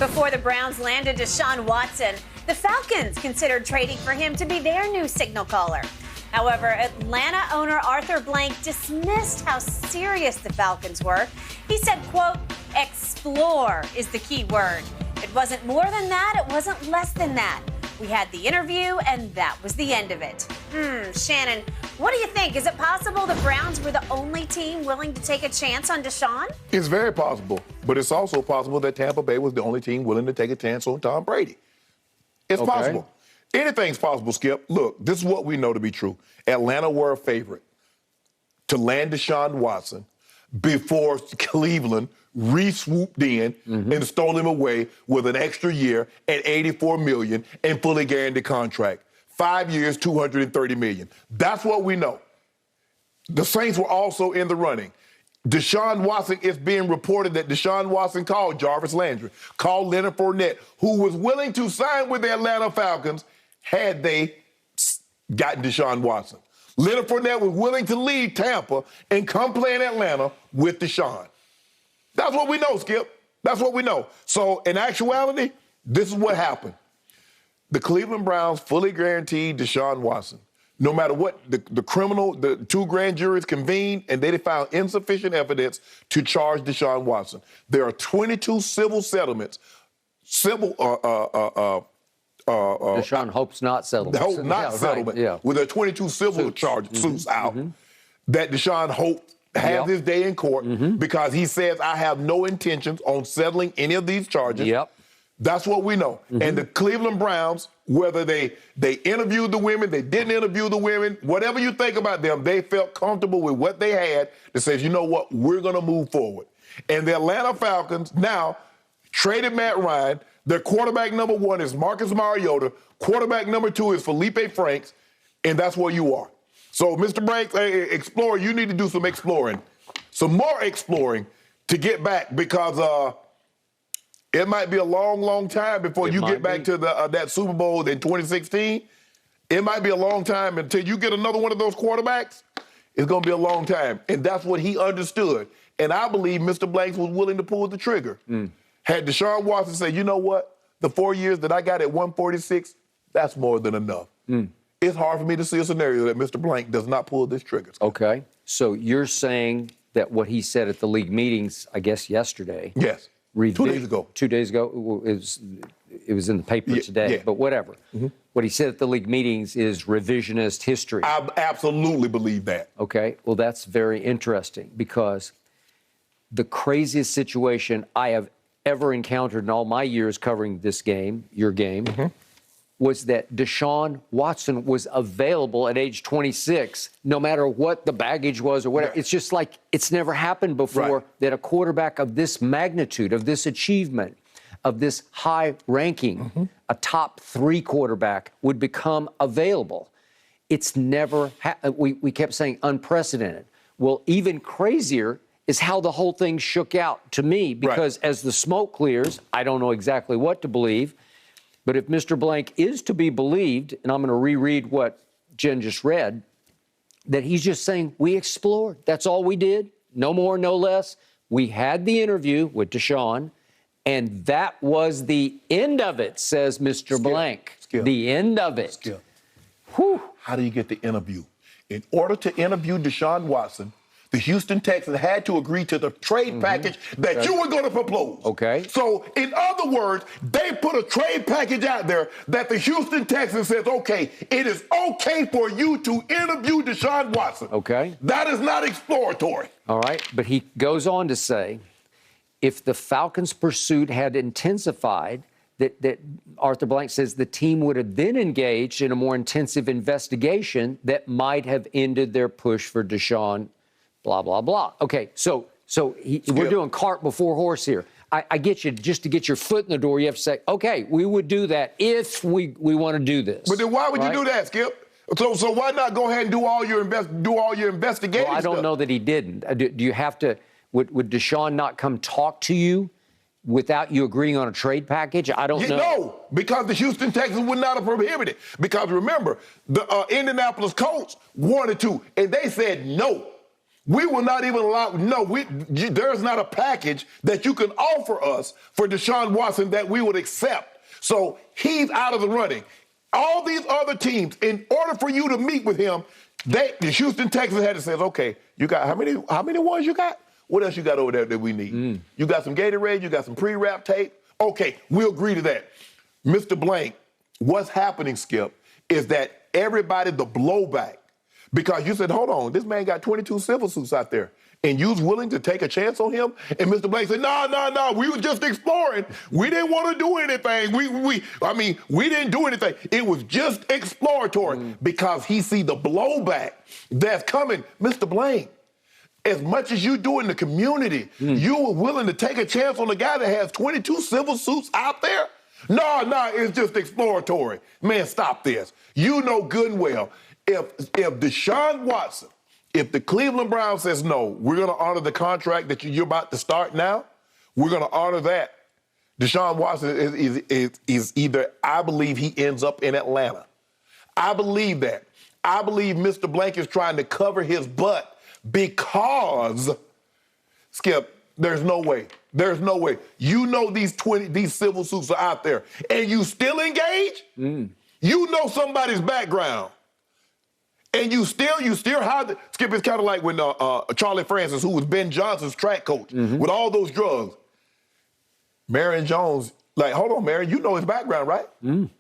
Before the Browns landed Deshaun Watson, the Falcons considered trading for him to be their new signal caller. However, Atlanta owner Arthur Blank dismissed how serious the Falcons were. He said, quote, explore is the key word. It wasn't more than that. It wasn't less than that. We had the interview, and that was the end of it. Shannon, what do you think? Is it possible the Browns were the only team willing to take a chance on Deshaun? It's very possible, but it's also possible that Tampa Bay was the only team willing to take a chance on Tom Brady. It's possible. Anything's possible, Skip. Look, this is what we know to be true. Atlanta were a favorite to land Deshaun Watson before Cleveland re-swooped in and stole him away with an extra year at $84 million and fully guaranteed contract. 5 years, $230 million. That's what we know. The Saints were also in the running. Deshaun Watson, it's being reported that Deshaun Watson called Jarvis Landry, called Leonard Fournette, who was willing to sign with the Atlanta Falcons had they gotten Deshaun Watson. Leonard Fournette was willing to leave Tampa and come play in Atlanta with Deshaun. That's what we know, Skip. That's what we know. So, in actuality, this is what happened. The Cleveland Browns fully guaranteed Deshaun Watson. No matter what, the two grand juries convened, and they found insufficient evidence to charge Deshaun Watson. There are 22 civil settlements, Deshaun hopes not settlements. Hope not settlement. Right, yeah. With the 22 civil suits out that Deshaun hoped has his day in court because he says, I have no intentions on settling any of these charges. That's what we know. And the Cleveland Browns, whether they interviewed the women, they didn't interview the women, whatever you think about them, they felt comfortable with what they had that says, you know what, we're going to move forward. And the Atlanta Falcons now traded Matt Ryan. Their quarterback number 1 is Marcus Mariota. Quarterback number 2 is Felipe Franks. And that's where you are. So, Mr. Branks, Explorer, you need to do some exploring, some more exploring to get back because it might be a long, long time before you get back to that Super Bowl in 2016. It might be a long time until you get another one of those quarterbacks. It's going to be a long time. And that's what he understood. And I believe Mr. Blanks was willing to pull the trigger. Had Deshaun Watson said, you know what, the 4 years that I got at 146, that's more than enough. It's hard for me to see a scenario that Mr. Blank does not pull this trigger. Okay. So you're saying that what he said at the league meetings, I guess yesterday. Yes. 2 days ago. 2 days ago. It was in the paper today, but whatever. What he said at the league meetings is revisionist history. I absolutely believe that. Okay. Well, that's very interesting because the craziest situation I have ever encountered in all my years covering this game, your game, was that Deshaun Watson was available at age 26, no matter what the baggage was or whatever. It's just like it's never happened before that a quarterback of this magnitude, of this achievement, of this high ranking, a top 3 quarterback would become available. It's never we kept saying unprecedented. Well, even crazier is how the whole thing shook out to me because as the smoke clears, I don't know exactly what to believe. But if Mr. Blank is to be believed, and I'm going to reread what Jen just read, that he's just saying, we explored. That's all we did. No more, no less. We had the interview with Deshaun, and that was the end of it, says Mr. Blank. The end of it. Whew. How do you get the interview? In order to interview Deshaun Watson, the Houston Texans had to agree to the trade package that you were going to propose. So, in other words, they put a trade package out there that the Houston Texans says, okay, it is okay for you to interview Deshaun Watson. That is not exploratory. All right. But he goes on to say, if the Falcons' pursuit had intensified, that Arthur Blank says the team would have then engaged in a more intensive investigation that might have ended their push for Deshaun. Blah, blah, blah. Okay, so we're doing cart before horse here. I get you. Just to get your foot in the door, you have to say, okay, we would do that if we want to do this. But then why would you do that, Skip? So why not go ahead and do all your investigating Well, I don't know that he didn't. Do you have to? Would Deshaun not come talk to you without you agreeing on a trade package? I don't know. No, because the Houston Texans would not have prohibited. Because remember, the Indianapolis Colts wanted to, and they said no. We will not even allow, there's not a package that you can offer us for Deshaun Watson that we would accept. So he's out of the running. All these other teams, in order for you to meet with him, the Houston Texans had to say, okay, you got how many ones you got? What else you got over there that we need? You got some Gatorade, you got some pre-wrap tape? Okay, we'll agree to that. Mr. Blank, what's happening, Skip, is that everybody, the blowback, because you said, hold on, this man got 22 civil suits out there, and you was willing to take a chance on him? And Mr. Blank said, no, we were just exploring. We didn't want to do anything. We didn't do anything. It was just exploratory because he see the blowback that's coming. Mr. Blank, as much as you do in the community, you were willing to take a chance on the guy that has 22 civil suits out there? No, it's just exploratory. Man, stop this. You know good and well, if Deshaun Watson, if the Cleveland Browns says, no, we're going to honor the contract that you're about to start now, we're going to honor that. Deshaun Watson is either, I believe he ends up in Atlanta. I believe that. I believe Mr. Blank is trying to cover his butt because, Skip, there's no way. There's no way. You know these civil suits are out there, and you still engage? You know somebody's background. And you still hide. Skip, it's kind of like when Charlie Francis, who was Ben Johnson's track coach, with all those drugs. Marion Jones, like, hold on, Marion, you know his background, right? And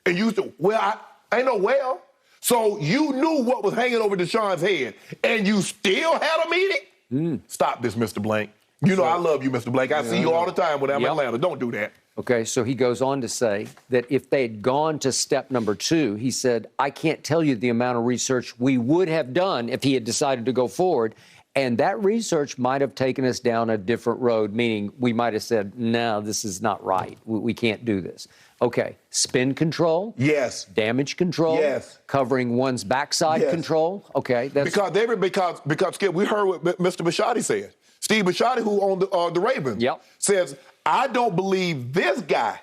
you said, well, I ain't know well. So you knew what was hanging over Deshaun's head, and you still had a meeting? Stop this, Mr. Blank. You know I love you, Mr. Blank. I see you all the time when I'm in Atlanta. Don't do that. Okay, so he goes on to say that if they had gone to step number 2, he said, I can't tell you the amount of research we would have done if he had decided to go forward. And that research might have taken us down a different road, meaning we might have said, no, this is not right. We can't do this. Okay, spin control. Yes. Damage control. Yes. Covering one's backside control. Okay. That's... Because Skip, we heard what Mr. Bisciotti said. Steve Bisciotti, who owned the Ravens, says, I don't believe this guy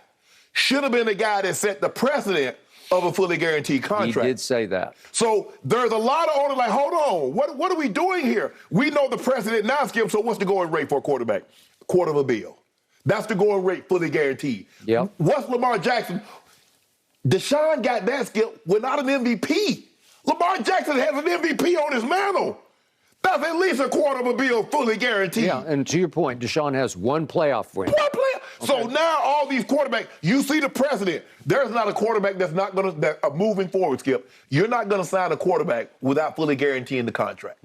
should have been the guy that set the precedent of a fully guaranteed contract. He did say that. So there's a lot of owners like, hold on, what are we doing here? We know the precedent now, Skip, so what's the going rate for a quarterback? $250 million. That's the going rate, fully guaranteed. What's Lamar Jackson? Deshaun got that, Skip, without an MVP. Lamar Jackson has an MVP on his mantle. That's at least $250 million fully guaranteed. Yeah, and to your point, Deshaun has one playoff win. So now all these quarterbacks, you see the precedent. There's not a quarterback that's not going to, moving forward, Skip, you're not going to sign a quarterback without fully guaranteeing the contract.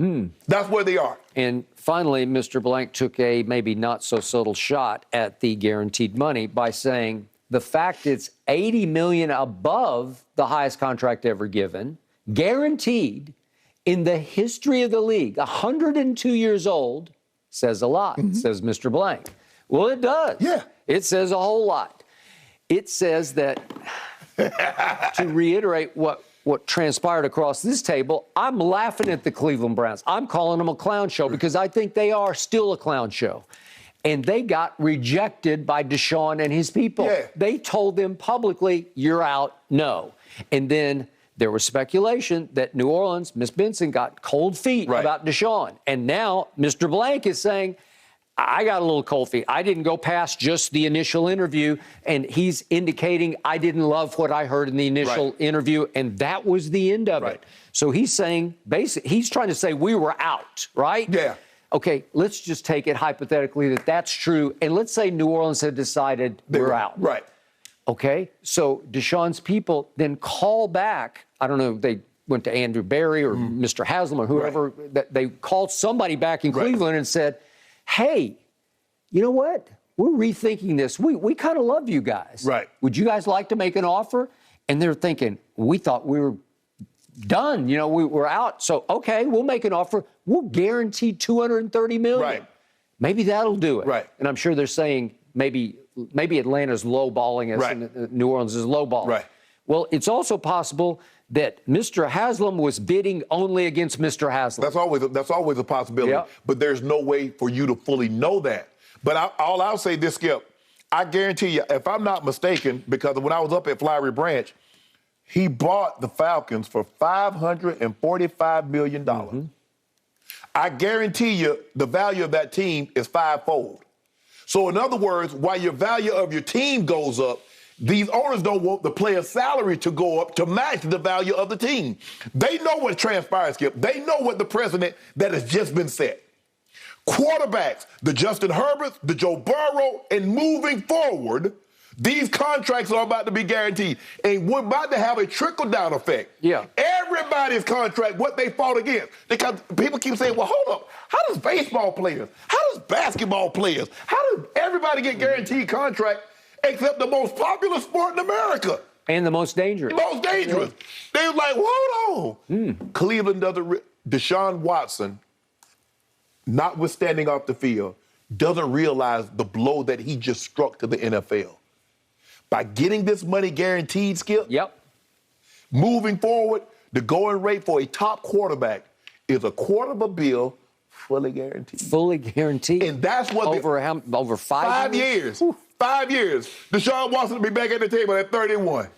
That's where they are. And finally, Mr. Blank took a maybe not so subtle shot at the guaranteed money by saying the fact it's $80 million above the highest contract ever given, guaranteed, in the history of the league, 102 years old, says a lot, says Mr. Blank. Well, it does. Yeah. It says a whole lot. It says that, to reiterate what transpired across this table, I'm laughing at the Cleveland Browns. I'm calling them a clown show because I think they are still a clown show. And they got rejected by Deshaun and his people. Yeah. They told them publicly, you're out, no. And then there was speculation that New Orleans, Miss Benson, got cold feet about Deshaun. And now Mr. Blank is saying, I got a little cold feet. I didn't go past just the initial interview. And he's indicating I didn't love what I heard in the initial interview. And that was the end of it. So he's saying, basically, he's trying to say we were out, right? Yeah. Okay, let's just take it hypothetically that that's true. And let's say New Orleans had decided we're out. Right. Okay, so Deshaun's people then call back. I don't know, they went to Andrew Berry or Mr. Haslam or whoever. That they called somebody back in Cleveland and said, hey, you know what? We're rethinking this. We kind of love you guys. Right. Would you guys like to make an offer? And they're thinking, we thought we were done. You know, we were out. So, okay, we'll make an offer. We'll guarantee $230 million. Right. Maybe that'll do it. Right. And I'm sure they're saying maybe Atlanta's lowballing us and New Orleans is lowballing. Right. Well, it's also possible that Mr. Haslam was bidding only against Mr. Haslam. That's always a possibility. Yep. But there's no way for you to fully know that. But all I'll say this, Skip, I guarantee you, if I'm not mistaken, because when I was up at Flowery Branch, he bought the Falcons for $545 million. I guarantee you the value of that team is fivefold. So in other words, while your value of your team goes up, these owners don't want the player's salary to go up to match the value of the team. They know what transpires, Skip. They know what the precedent that has just been set. Quarterbacks, the Justin Herberts, the Joe Burrow, and moving forward, these contracts are about to be guaranteed. And we're about to have a trickle-down effect. Yeah. Everybody's contract, what they fought against. Because people keep saying, well, hold up. How does baseball players, how does basketball players, how does everybody get guaranteed contract except the most popular sport in America? And the most dangerous. The most dangerous. Yeah. They was like, hold on. Cleveland doesn't, Deshaun Watson, notwithstanding off the field, doesn't realize the blow that he just struck to the NFL. By getting this money guaranteed, Skip, moving forward, the going rate for a top quarterback is $250 million fully guaranteed. Fully guaranteed? And that's what over 5 years? 5 years. Deshaun Watson will be back at the table at 31.